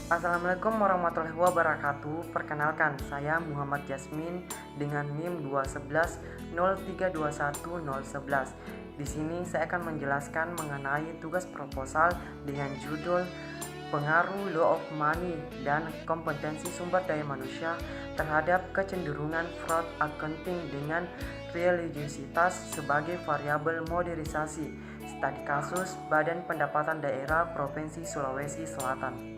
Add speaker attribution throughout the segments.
Speaker 1: Assalamualaikum warahmatullahi wabarakatuh. Perkenalkan, saya Muhammad Jasmin dengan NIM 211-0321-011. Di sini saya akan menjelaskan mengenai tugas proposal dengan judul Pengaruh Law of Money dan Kompetensi Sumber Daya Manusia terhadap Kecenderungan Fraud Accounting dengan Religiositas sebagai Variabel Modernisasi. Studi kasus Badan Pendapatan Daerah Provinsi Sulawesi Selatan.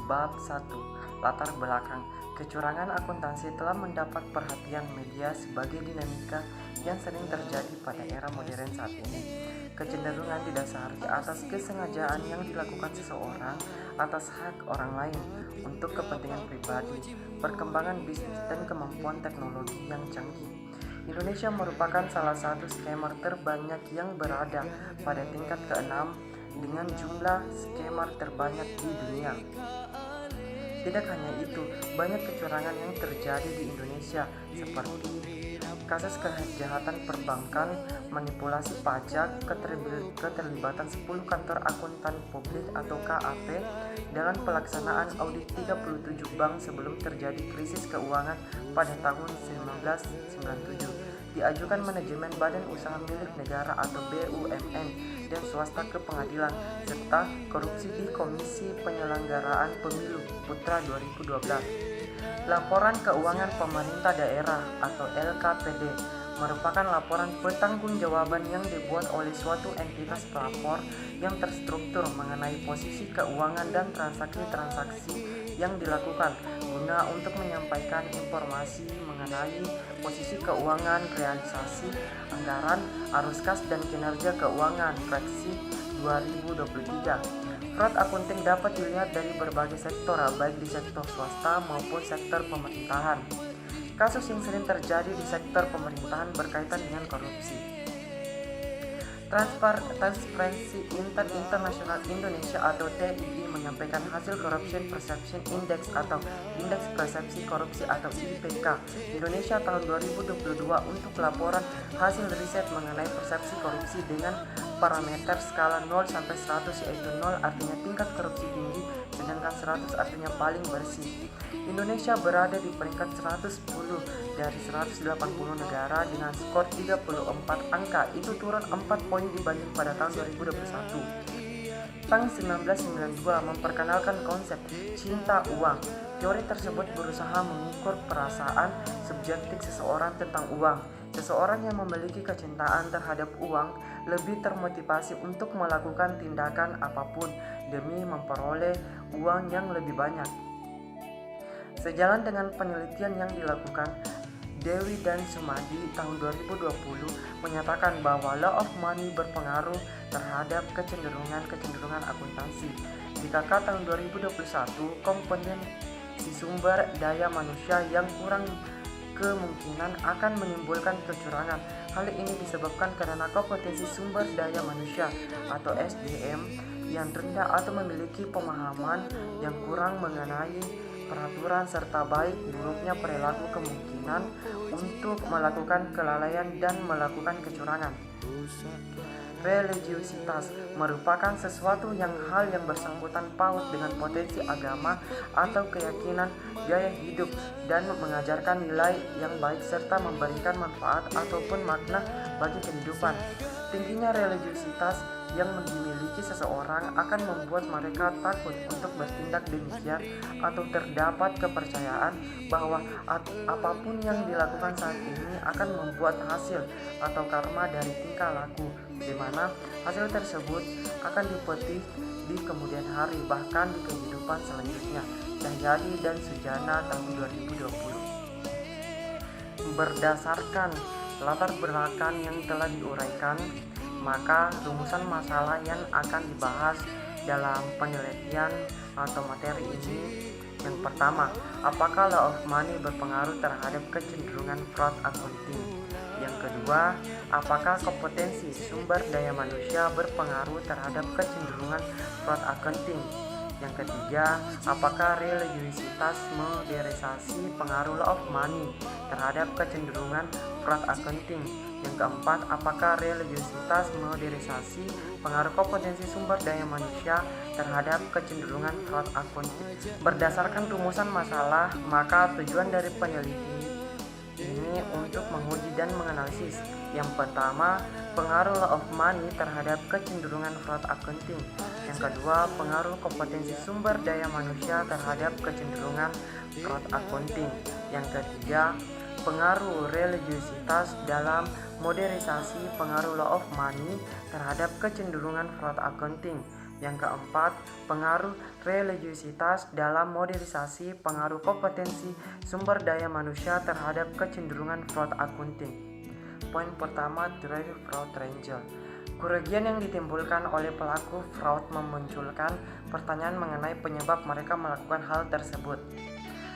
Speaker 1: Bab 1. Latar belakang. Kecurangan akuntansi telah mendapat perhatian media sebagai dinamika yang sering terjadi pada era modern saat ini. Kecenderungan didasari atas kesengajaan yang dilakukan seseorang atas hak orang lain untuk kepentingan pribadi, perkembangan bisnis, dan kemampuan teknologi yang canggih. Indonesia merupakan salah satu scammer terbanyak yang berada pada tingkat ke-6 dengan jumlah scammer terbanyak di dunia. Tidak hanya itu, banyak kecurangan yang terjadi di Indonesia seperti kasus kejahatan perbankan, manipulasi pajak, keterlibatan 10 kantor akuntan publik atau KAP dalam pelaksanaan audit 37 bank sebelum terjadi krisis keuangan pada tahun 1997. Diajukan manajemen Badan Usaha Milik Negara atau BUMN dan swasta ke pengadilan, serta korupsi di Komisi Penyelenggaraan Pemilu Putra 2012. Laporan Keuangan Pemerintah Daerah atau LKPD merupakan laporan pertanggungjawaban yang dibuat oleh suatu entitas pelapor yang terstruktur mengenai posisi keuangan dan transaksi-transaksi yang dilakukan guna untuk menyampaikan informasi mengenai posisi keuangan, realisasi, anggaran, arus kas, dan kinerja keuangan Versi 2023. Fraud accounting dapat dilihat dari berbagai sektor, baik di sektor swasta maupun sektor pemerintahan. Kasus yang sering terjadi di sektor pemerintahan berkaitan dengan korupsi. Transparency International Indonesia atau TII menyampaikan hasil Corruption Perception Index atau Indeks Persepsi Korupsi atau IPK Indonesia tahun 2022 untuk laporan hasil riset mengenai persepsi korupsi dengan parameter skala 0 sampai 100, yaitu 0 artinya tingkat korupsi tinggi sedangkan 100 artinya paling bersih. Indonesia berada di peringkat 110 dari 180 negara dengan skor 34 angka, itu turun 4 poin dibanding pada tahun 2021. Tahun 1992 memperkenalkan konsep cinta uang. Teori tersebut berusaha mengukur perasaan subjektif seseorang tentang uang. Seseorang yang memiliki kecintaan terhadap uang lebih termotivasi untuk melakukan tindakan apapun demi memperoleh uang yang lebih banyak. Sejalan dengan penelitian yang dilakukan, Dewi dan Sumadi tahun 2020 menyatakan bahwa law of money berpengaruh terhadap kecenderungan akuntansi. Di KK tahun 2021, komponen si sumber daya manusia yang kurang kemungkinan akan menimbulkan kecurangan. Hal ini disebabkan karena kompetensi sumber daya manusia atau SDM yang rendah atau memiliki pemahaman yang kurang mengenai peraturan serta baik buruknya perilaku kemungkinan untuk melakukan kelalaian dan melakukan kecurangan. Religiositas merupakan sesuatu hal yang bersangkutan paut dengan potensi agama atau keyakinan, gaya hidup, dan mengajarkan nilai yang baik serta memberikan manfaat ataupun makna bagi kehidupan. Tingginya religiositas yang dimiliki seseorang akan membuat mereka takut untuk bertindak demikian atau terdapat kepercayaan bahwa apapun yang dilakukan saat ini akan membuat hasil atau karma dari tingkah laku, di mana hasil tersebut akan dipetik di kemudian hari bahkan di kehidupan selanjutnya. Cahyadi dan Sujana tahun 2020. Berdasarkan latar belakang yang telah diuraikan, maka rumusan masalah yang akan dibahas dalam penelitian atau materi ini. Yang pertama, apakah law of money berpengaruh terhadap kecenderungan fraud accounting? Yang kedua, apakah kompetensi sumber daya manusia berpengaruh terhadap kecenderungan fraud accounting? Yang ketiga, apakah religiusitas modernisasi pengaruh law of money terhadap kecenderungan fraud accounting? Yang keempat, apakah religiusitas modernisasi pengaruh kompetensi sumber daya manusia terhadap kecenderungan fraud accounting? Berdasarkan rumusan masalah, maka tujuan dari peneliti ini untuk menguji dan menganalisis. Yang pertama, pengaruh law of money terhadap kecenderungan fraud accounting. Yang kedua, pengaruh kompetensi sumber daya manusia terhadap kecenderungan fraud accounting. Yang ketiga, pengaruh religiusitas dalam modernisasi pengaruh law of money terhadap kecenderungan fraud accounting. Yang keempat, pengaruh religiusitas dalam modernisasi pengaruh kompetensi sumber daya manusia terhadap kecenderungan fraud accounting. Poin pertama, drive fraud range. Kerugian yang ditimbulkan oleh pelaku fraud memunculkan pertanyaan mengenai penyebab mereka melakukan hal tersebut.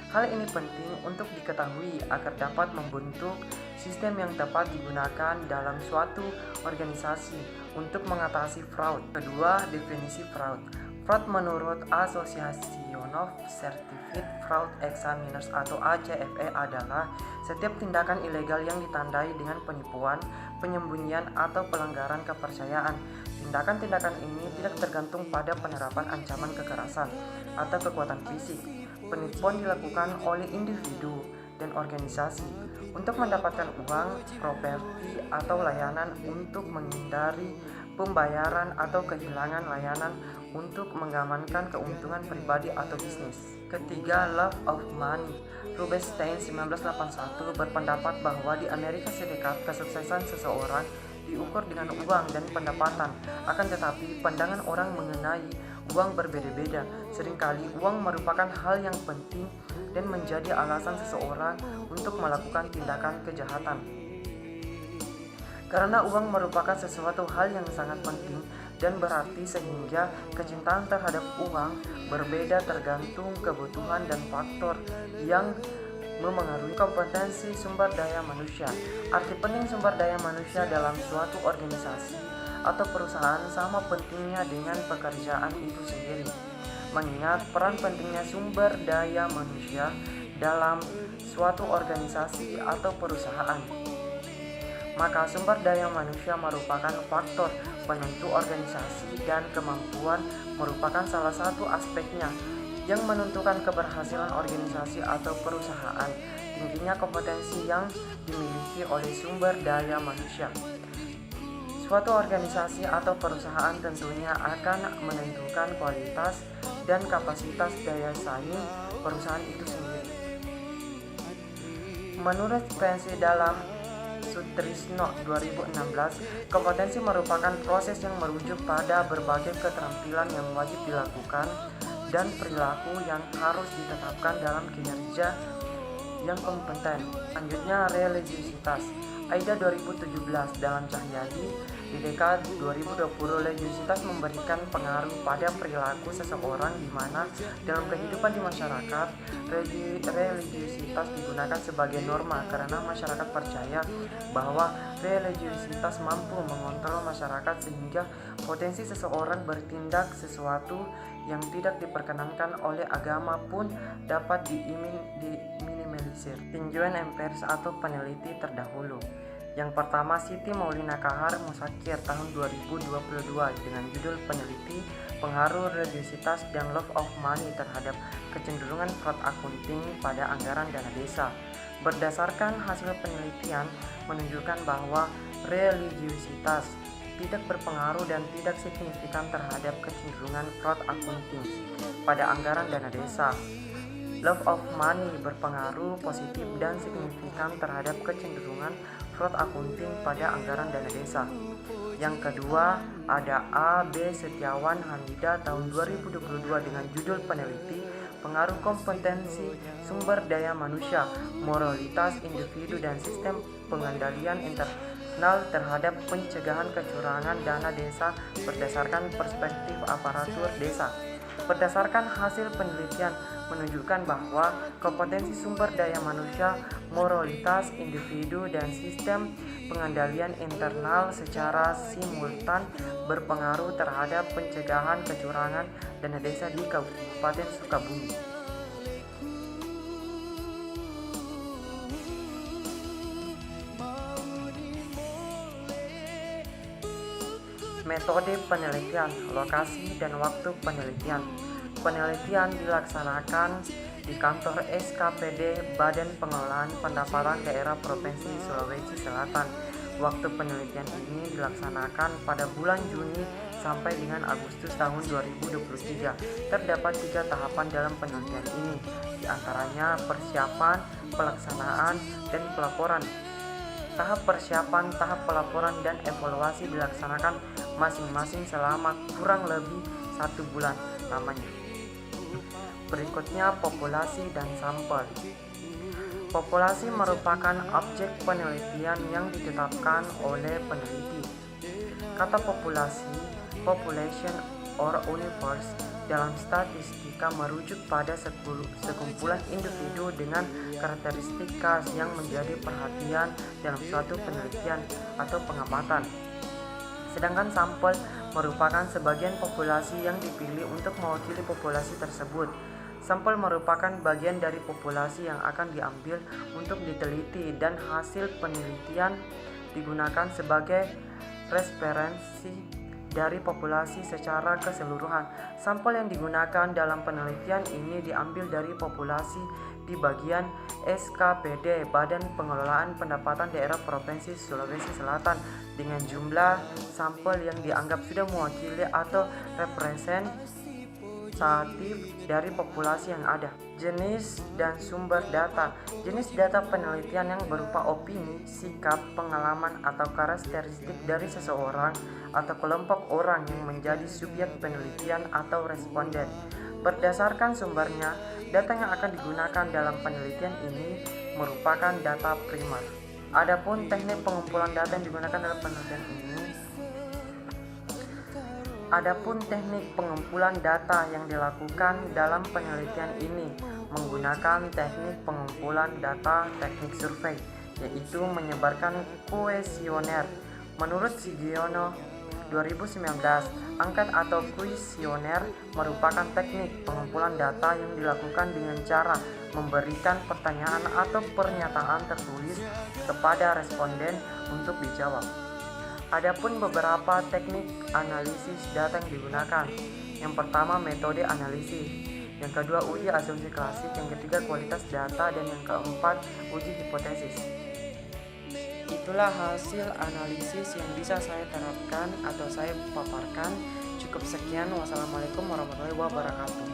Speaker 1: Hal ini penting untuk diketahui agar dapat membentuk sistem yang tepat digunakan dalam suatu organisasi untuk mengatasi fraud. Kedua, definisi fraud. Fraud menurut Association of Certified Fraud Examiners atau ACFE adalah setiap tindakan ilegal yang ditandai dengan penipuan, penyembunyian, atau pelanggaran kepercayaan. Tindakan-tindakan ini tidak tergantung pada penerapan ancaman kekerasan atau kekuatan fisik. Penipuan dilakukan oleh individu dan organisasi untuk mendapatkan uang, properti, atau layanan untuk menghindari pembayaran atau kehilangan layanan untuk mengamankan keuntungan pribadi atau bisnis. Ketiga, love of money. Rubinstein 1981 berpendapat bahwa di Amerika Serikat kesuksesan seseorang diukur dengan uang dan pendapatan. Akan tetapi, pandangan orang mengenai uang berbeda-beda. Seringkali uang merupakan hal yang penting dan menjadi alasan seseorang untuk melakukan tindakan kejahatan. Karena uang merupakan sesuatu hal yang sangat penting dan berarti sehingga kecintaan terhadap uang berbeda tergantung kebutuhan dan faktor yang memengaruhi kompetensi sumber daya manusia. Arti penting sumber daya manusia dalam suatu organisasi atau perusahaan sama pentingnya dengan pekerjaan itu sendiri. Mengingat peran pentingnya sumber daya manusia dalam suatu organisasi atau perusahaan, maka sumber daya manusia merupakan faktor penentu organisasi dan kemampuan merupakan salah satu aspeknya yang menentukan keberhasilan organisasi atau perusahaan. Tingginya kompetensi yang dimiliki oleh sumber daya manusia. Suatu organisasi atau perusahaan tentunya akan menentukan kualitas dan kapasitas daya saing perusahaan itu sendiri. Menurut Spencer dalam Sutrisno 2016, kompetensi merupakan proses yang merujuk pada berbagai keterampilan yang wajib dilakukan dan perilaku yang harus ditetapkan dalam kinerja yang kompeten. Selanjutnya, religiusitas. AIDA 2017 dalam Cahyadi di dekade 2020, religiusitas memberikan pengaruh pada perilaku seseorang di mana dalam kehidupan di masyarakat religiusitas digunakan sebagai norma karena masyarakat percaya bahwa religiusitas mampu mengontrol masyarakat sehingga potensi seseorang bertindak sesuatu yang tidak diperkenankan oleh agama pun dapat diminimalisir. Tinjauan empiris atau peneliti terdahulu. Yang pertama, Siti Maulina Kahar Musakir tahun 2022 dengan judul peneliti pengaruh religiusitas dan love of money terhadap kecenderungan fraud accounting pada anggaran dana desa. Berdasarkan hasil penelitian menunjukkan bahwa religiusitas tidak berpengaruh dan tidak signifikan terhadap kecenderungan fraud accounting pada anggaran dana desa. Love of money berpengaruh positif dan signifikan terhadap kecenderungan fraud accounting pada anggaran dana desa. Yang kedua, ada A. B. Setiawan Hamida tahun 2022 dengan judul peneliti pengaruh kompetensi sumber daya manusia, moralitas individu dan sistem pengendalian internal terhadap pencegahan kecurangan dana desa berdasarkan perspektif aparatur desa. Berdasarkan hasil penelitian menunjukkan bahwa kompetensi sumber daya manusia, moralitas individu, dan sistem pengendalian internal secara simultan berpengaruh terhadap pencegahan kecurangan dana desa di Kabupaten Sukabumi. Metode penelitian, lokasi, dan waktu penelitian. Penelitian dilaksanakan di kantor SKPD Badan Pengelolaan Pendapatan Daerah Provinsi Sulawesi Selatan. Waktu penelitian ini dilaksanakan pada bulan Juni sampai dengan Agustus tahun 2023. Terdapat 3 tahapan dalam penelitian ini, di antaranya persiapan, pelaksanaan, dan pelaporan. Tahap persiapan, tahap pelaporan, dan evaluasi dilaksanakan masing-masing selama kurang lebih 1 bulan lamanya. Berikutnya populasi dan sampel. Populasi merupakan objek penelitian yang ditetapkan oleh peneliti. Kata populasi, population or universe, dalam statistika merujuk pada sekumpulan individu dengan karakteristik khas yang menjadi perhatian dalam suatu penelitian atau pengamatan. Sedangkan sampel merupakan sebagian populasi yang dipilih untuk mewakili populasi tersebut. Sampel merupakan bagian dari populasi yang akan diambil untuk diteliti dan hasil penelitian digunakan sebagai referensi dari populasi secara keseluruhan. Sampel yang digunakan dalam penelitian ini diambil dari populasi di bagian SKPD Badan Pengelolaan Pendapatan Daerah Provinsi Sulawesi Selatan dengan jumlah sampel yang dianggap sudah mewakili atau representatif dari populasi yang ada. Jenis dan sumber data. Jenis data penelitian yang berupa opini, sikap, pengalaman, atau karakteristik dari seseorang atau kelompok orang yang menjadi subjek penelitian atau responden. Berdasarkan sumbernya, data yang akan digunakan dalam penelitian ini merupakan data primer. Adapun teknik pengumpulan data yang digunakan dalam penelitian ini Adapun teknik pengumpulan data yang dilakukan dalam penelitian ini menggunakan teknik pengumpulan data teknik survei, yaitu menyebarkan kuesioner. Menurut Sigiono 2019, angket atau kuesioner merupakan teknik pengumpulan data yang dilakukan dengan cara memberikan pertanyaan atau pernyataan tertulis kepada responden untuk dijawab. Adapun beberapa teknik analisis data yang digunakan. Yang pertama, metode analisis. Yang kedua, uji asumsi klasik. Yang ketiga, kualitas data. Dan yang keempat, uji hipotesis. Itulah hasil analisis yang bisa saya terapkan atau saya paparkan. Cukup sekian. Wassalamualaikum warahmatullahi wabarakatuh.